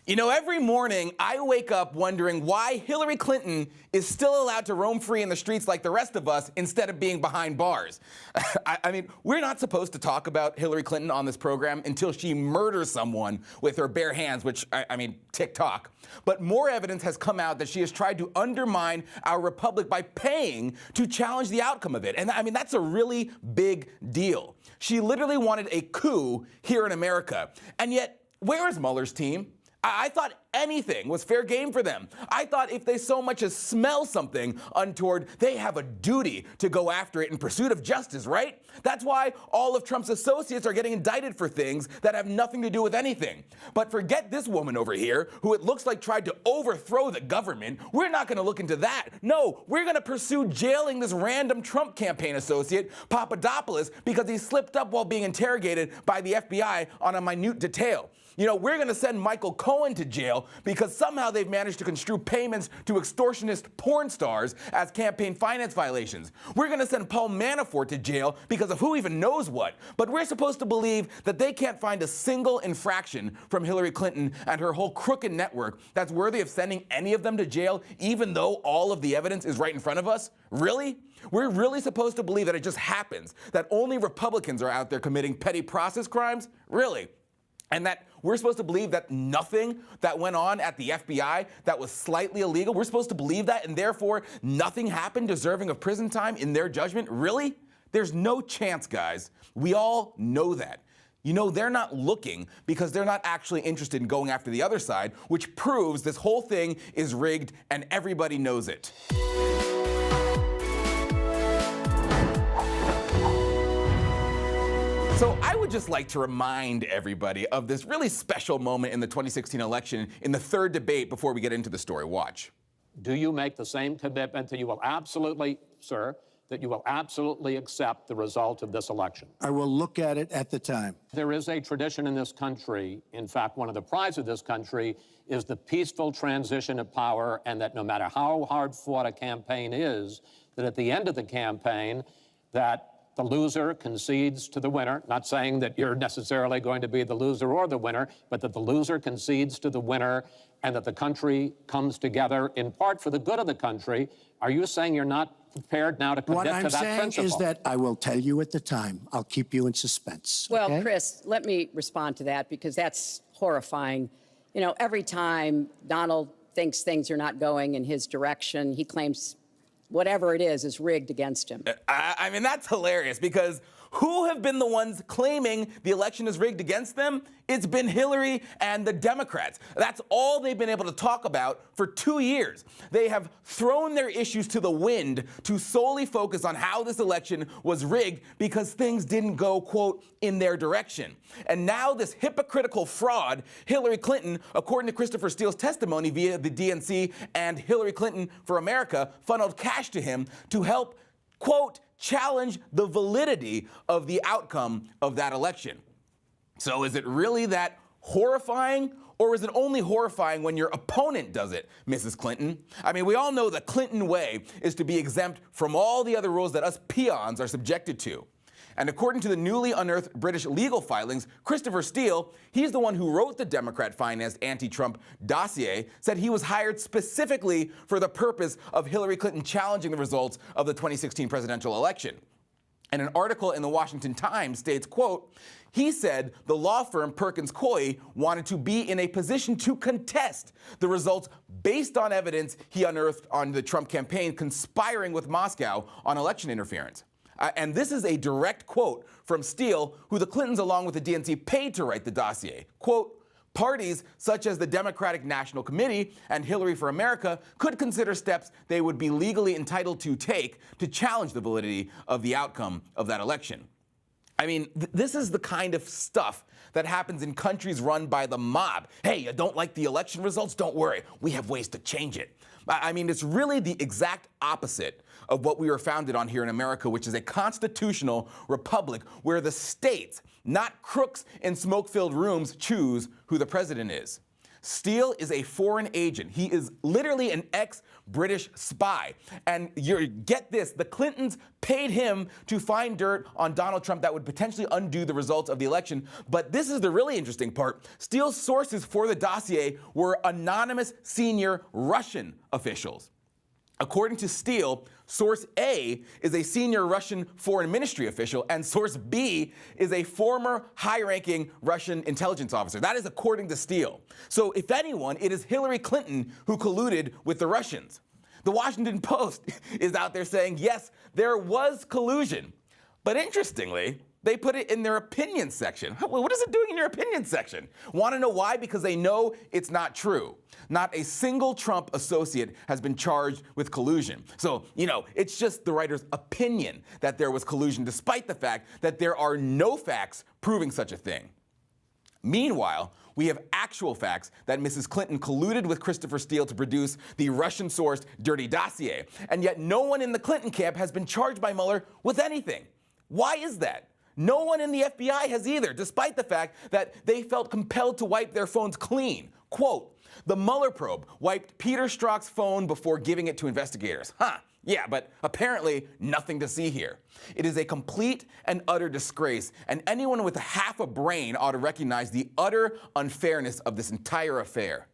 You know, every morning I wake up wondering why Hillary Clinton is still allowed to roam free in the streets like the rest of us instead of being behind bars. I mean, we're not supposed to talk about Hillary Clinton on this program until she murders someone with her bare hands, which, I mean, TikTok. But more evidence has come out that she has tried to undermine our republic by paying to challenge the outcome of it. And I mean, that's a really big deal. She literally wanted a coup here in America. And yet, where is Mueller's team? I thought anything was fair game for them. I thought if they so much as smell something untoward, they have a duty to go after it in pursuit of justice, right? That's why all of Trump's associates are getting indicted for things that have nothing to do with anything. But forget this woman over here, who it looks like tried to overthrow the government. We're not going to look into that. No, we're going to pursue jailing this random Trump campaign associate, Papadopoulos, because he slipped up while being interrogated by the FBI on a minute detail. You know, we're going to send Michael Cohen to jail because somehow they've managed to construe payments to extortionist porn stars as campaign finance violations. We're going to send Paul Manafort to jail because of who even knows what. But we're supposed to believe that they can't find a single infraction from Hillary Clinton and her whole crooked network that's worthy of sending any of them to jail, even though all of the evidence is right in front of us? Really? We're really supposed to believe that it just happens, that only Republicans are out there committing petty process crimes? Really? And that we're supposed to believe that nothing that went on at the FBI that was slightly illegal, we're supposed to believe that, and therefore nothing happened deserving of prison time in their judgment? Really? There's no chance, guys. We all know that. You know, they're not looking because they're not actually interested in going after the other side, which proves this whole thing is rigged and everybody knows it. So I would just like to remind everybody of this really special moment in the 2016 election in the third debate before we get into the story. Watch. Do you make the same commitment that you will absolutely, sir, that you will absolutely accept the result of this election? I will look at it at the time. There is a tradition in this country, in fact, one of the prides of this country is the peaceful transition of power, and that no matter how hard fought a campaign is, that at the end of the campaign, that the loser concedes to the winner, not saying that you're necessarily going to be the loser or the winner, but that the loser concedes to the winner and that the country comes together in part for the good of the country. Are you saying you're not prepared now to commit to that principle? What I'm saying is that I will tell you at the time. I'll keep you in suspense. Well, okay? Chris, let me respond to that because that's horrifying. You know, every time Donald thinks things are not going in his direction, he claims whatever it is rigged against him. I mean, that's hilarious because who have been the ones claiming the election is rigged against them? It's been Hillary and the Democrats. That's all they've been able to talk about for 2 years. They have thrown their issues to the wind to solely focus on how this election was rigged because things didn't go, quote, in their direction. And now this hypocritical fraud, Hillary Clinton, according to Christopher Steele's testimony via the DNC and Hillary Clinton for America, funneled cash to him to help, quote, challenge the validity of the outcome of that election. So is it really that horrifying, or is it only horrifying when your opponent does it, Mrs. Clinton? I mean, we all know the Clinton way is to be exempt from all the other rules that us peons are subjected to. And according to the newly unearthed British legal filings, Christopher Steele, he's the one who wrote the Democrat-financed anti-Trump dossier, said he was hired specifically for the purpose of Hillary Clinton challenging the results of the 2016 presidential election. And an article in the Washington Times states, quote, he said the law firm Perkins Coie wanted to be in a position to contest the results based on evidence he unearthed on the Trump campaign conspiring with Moscow on election interference. And this is a direct quote from Steele, who the Clintons, along with the DNC, paid to write the dossier. Quote, parties such as the Democratic National Committee and Hillary for America could consider steps they would be legally entitled to take to challenge the validity of the outcome of that election. I mean, this is the kind of stuff that happens in countries run by the mob. Hey, you don't like the election results? Don't worry. We have ways to change it. I mean, it's really the exact opposite of what we were founded on here in America, which is a constitutional republic where the states, not crooks in smoke-filled rooms, choose who the president is. Steele is a foreign agent. He is literally an ex-British spy. And get this, the Clintons paid him to find dirt on Donald Trump that would potentially undo the results of the election. But this is the really interesting part. Steele's sources for the dossier were anonymous senior Russian officials. According to Steele, source A is a senior Russian foreign ministry official, and source B is a former high-ranking Russian intelligence officer. That is according to Steele. So if anyone, it is Hillary Clinton who colluded with the Russians. The Washington Post is out there saying, yes, there was collusion. But interestingly, they put it in their opinion section. What is it doing in your opinion section? Want to know why? Because they know it's not true. Not a single Trump associate has been charged with collusion. So, it's just the writer's opinion that there was collusion, despite the fact that there are no facts proving such a thing. Meanwhile, we have actual facts that Mrs. Clinton colluded with Christopher Steele to produce the Russian-sourced dirty dossier. And yet no one in the Clinton camp has been charged by Mueller with anything. Why is that? No one in the FBI has either, despite the fact that they felt compelled to wipe their phones clean. Quote, the Mueller probe wiped Peter Strzok's phone before giving it to investigators. Yeah, but apparently nothing to see here. It is a complete and utter disgrace, and anyone with half a brain ought to recognize the utter unfairness of this entire affair.